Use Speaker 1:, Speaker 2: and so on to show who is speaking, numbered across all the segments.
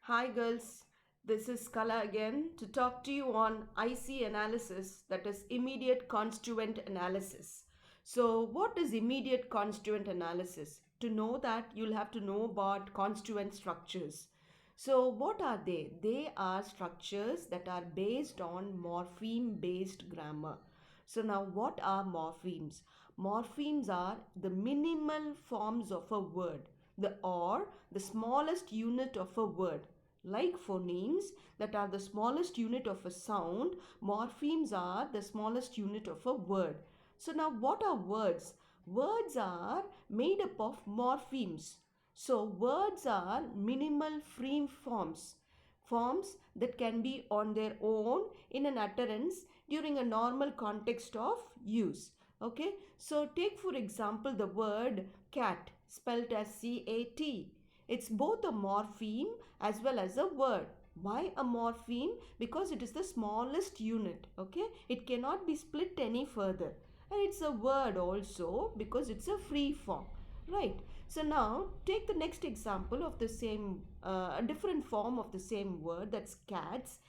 Speaker 1: Hi girls, this is Kala again to talk to you on IC analysis, that is immediate constituent analysis. So what is immediate constituent analysis? To know that you'll have to know about constituent structures. So what are they? They are structures that are based on morpheme based grammar. So now what are morphemes? Morphemes are the minimal forms of a word, the smallest unit of a word. Like phonemes that are the smallest unit of a sound, morphemes are the smallest unit of a word. So now what are words? Words are made up of morphemes. So words are minimal free forms. Forms that can be on their own in an utterance during a normal context of use. Okay, so take for example the word cat spelled as CAT. It's both a morpheme as well as a word. Why a morpheme? Because it is the smallest unit. Okay, it cannot be split any further, and it's a word also because it's a free form, right? So now take the next example of the same a different form of the same word, that's cats.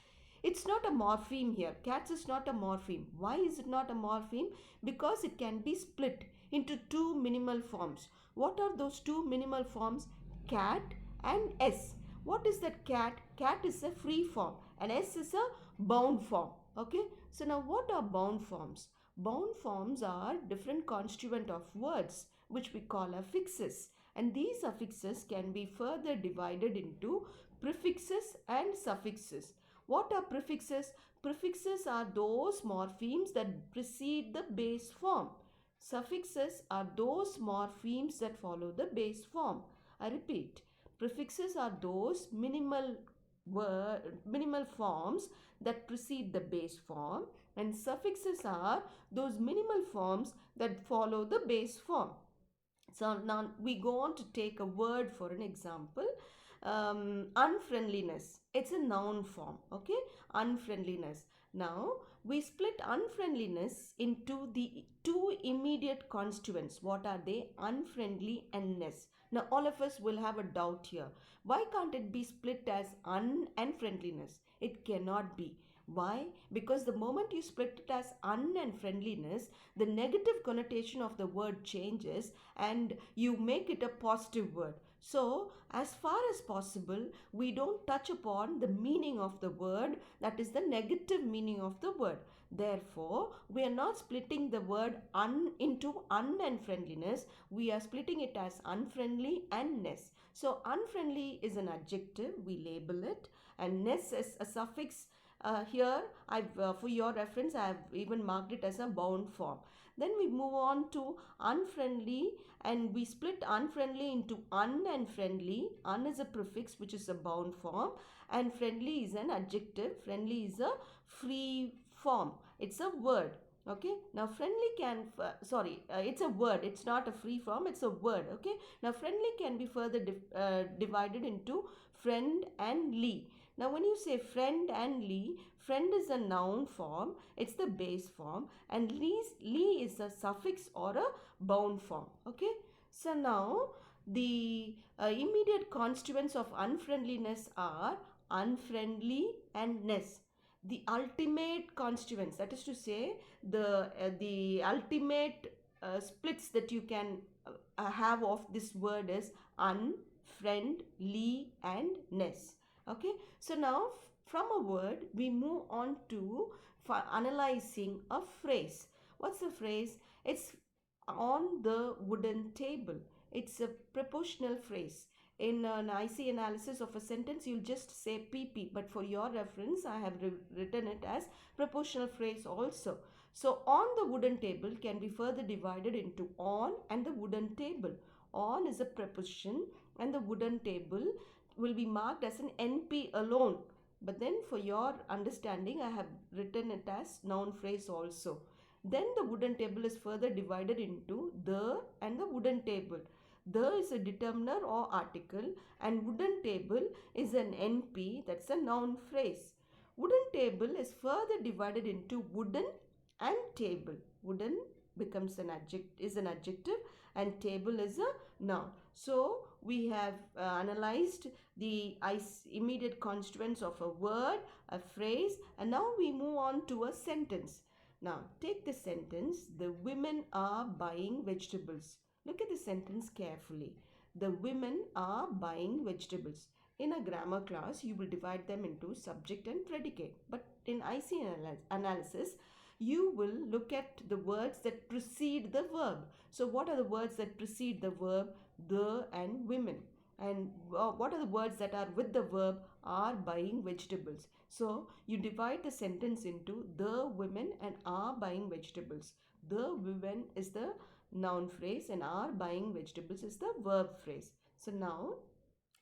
Speaker 1: It's not a morpheme here. Cats is not a morpheme. Why is it not a morpheme? Because it can be split into two minimal forms. What are those two minimal forms? Cat and S. What is that cat? Cat is a free form and S is a bound form. Okay. So now what are bound forms? Bound forms are different constituent of words which we call affixes, and these affixes can be further divided into prefixes and suffixes. What are prefixes? Prefixes are those morphemes that precede the base form. Suffixes are those morphemes that follow the base form. I repeat, prefixes are those minimal forms that precede the base form, and suffixes are those minimal forms that follow the base form. So now we go on to take a word for an example. Unfriendliness. It's a noun form. Okay, unfriendliness. Now we split unfriendliness into the two immediate constituents. What are they? Unfriendly and ness. Now all of us will have a doubt here. Why can't it be split as un and friendliness? It cannot be. Why? Because the moment you split it as un and friendliness, the negative connotation of the word changes and you make it a positive word. So, as far as possible, we don't touch upon the meaning of the word, that is the negative meaning of the word. Therefore, we are not splitting the word un into un and friendliness, we are splitting it as unfriendly and ness. So, unfriendly is an adjective, we label it, and ness is a suffix. Here, for your reference, I have even marked it as a bound form. Then we move on to unfriendly, and we split unfriendly into un and friendly. Un is a prefix which is a bound form, and friendly is an adjective. Friendly is a free form. It's a word. Okay, now friendly can it's a word, it's not a free form, it's a word. Okay, now friendly can be further divided into friend and lee. Now when you say friend and lee, friend is a noun form, it's the base form, and lee is a suffix or a bound form. Okay, so now the immediate constituents of unfriendliness are unfriendly and ness. The ultimate constituents, that is to say the ultimate splits that you can have of this word is un, friend, lee and ness. Okay, so now from a word we move on to analyzing a phrase. What's the phrase? It's on the wooden table. It's a prepositional phrase. In an IC analysis of a sentence, you'll just say PP, but for your reference, I have written it as prepositional phrase also. So, on the wooden table can be further divided into on and the wooden table. On is a preposition, and the wooden table will be marked as an NP alone. But then for your understanding, I have written it as noun phrase also. Then the wooden table is further divided into the and the wooden table. The is a determiner or article, and wooden table is an NP, that's a noun phrase. Wooden table is further divided into wooden and table. Wooden becomes an adjective, and table is a noun. So we have analyzed the immediate constituents of a word, a phrase, and now we move on to a sentence. Now, take the sentence, the women are buying vegetables. Look at the sentence carefully. The women are buying vegetables. In a grammar class, you will divide them into subject and predicate. But in IC analysis, you will look at the words that precede the verb. So what are the words that precede the verb? The and women. And what are the words that are with the verb? Are buying vegetables. So you divide the sentence into the women and are buying vegetables. The women is the noun phrase and are buying vegetables is the verb phrase. So now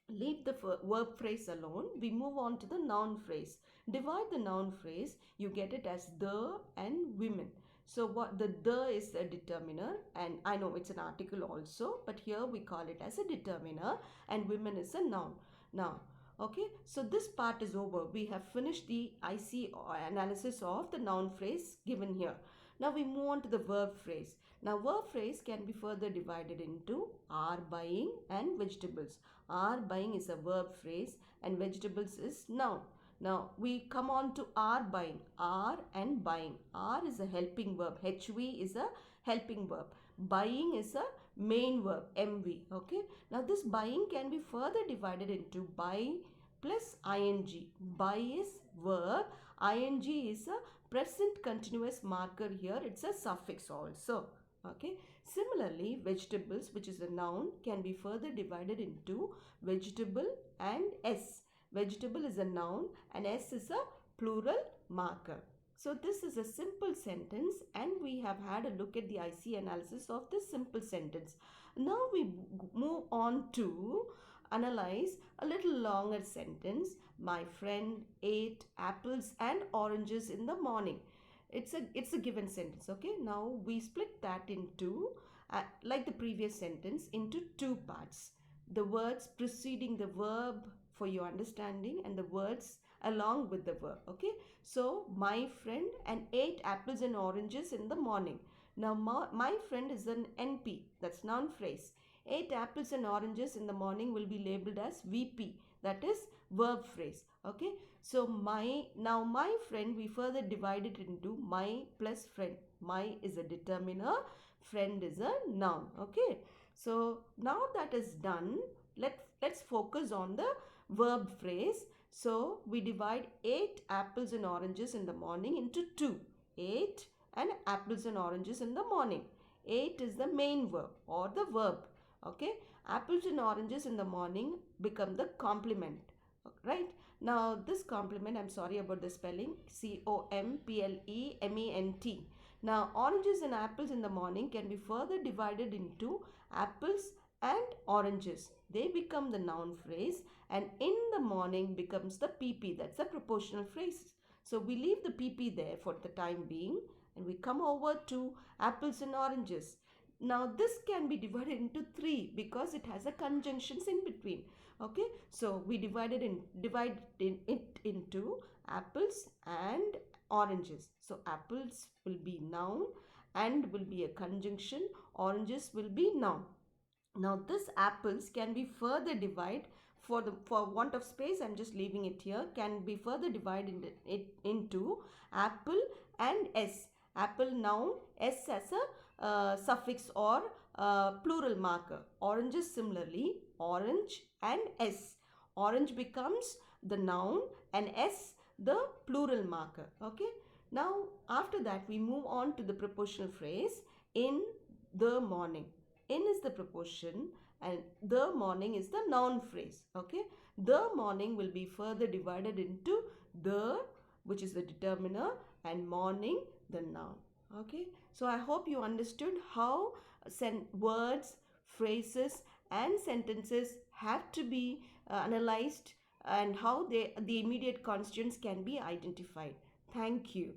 Speaker 1: leave the verb phrase alone. We move on to the noun phrase. Divide the noun phrase. You get it as the and women. So what the is a determiner, and I know it's an article also, but here we call it as a determiner, and women is a noun. Now, okay, so this part is over. We have finished the IC analysis of the noun phrase given here. Now we move on to the verb phrase. Now verb phrase can be further divided into are buying and vegetables. Are buying is a verb phrase and vegetables is noun. Now we come on to are buying. Are and buying. Are is a helping verb. HV is a helping verb. Buying is a main verb. MV. Okay. Now this buying can be further divided into buy plus ing. Buy is verb. Ing is a present continuous marker here. It's a suffix also. Okay. Similarly, vegetables, which is a noun, can be further divided into vegetable and s. Vegetable is a noun and s is a plural marker. So this is a simple sentence, and we have had a look at the IC analysis of this simple sentence. Now we move on to analyze a little longer sentence. My friend ate apples and oranges in the morning. It's a given sentence. Okay, now we split that into like the previous sentence into two parts. The words preceding the verb for your understanding and the words along with the verb. Okay, so my friend and ate apples and oranges in the morning. Now my friend is an NP, that's noun phrase. Ate apples and oranges in the morning will be labeled as VP, that is verb phrase. Okay, so my friend, we further divide it into my plus friend. My is a determiner, friend is a noun. Okay, so now that is done, let's focus on the verb phrase. So we divide ate apples and oranges in the morning into two. Ate and apples and oranges in the morning. Ate is the main verb or the verb. Okay, apples and oranges in the morning become the complement. Right, now this complement, I'm sorry about the spelling, complement. Now oranges and apples in the morning can be further divided into apples and oranges. They become the noun phrase, and in the morning becomes the PP, that's a proportional phrase. So we leave the PP there for the time being, and we come over to apples and oranges. Now this can be divided into three because it has a conjunctions in between. Okay, so we divide it into apples and oranges. So apples will be noun and will be a conjunction. Oranges will be noun. Now this apples can be further divided for want of space. I'm just leaving it here. Can be further divided into apple and s. Apple noun, s as a suffix or plural marker. Oranges similarly, orange and s. Orange becomes the noun and s the plural marker. Okay. Now after that we move on to the proportional phrase in the morning. In is the proportion and the morning is the noun phrase. Okay. The morning will be further divided into the, which is the determiner, and morning the noun. Okay, so I hope you understood how words, phrases and sentences have to be analyzed and how the immediate constituents can be identified. Thank you.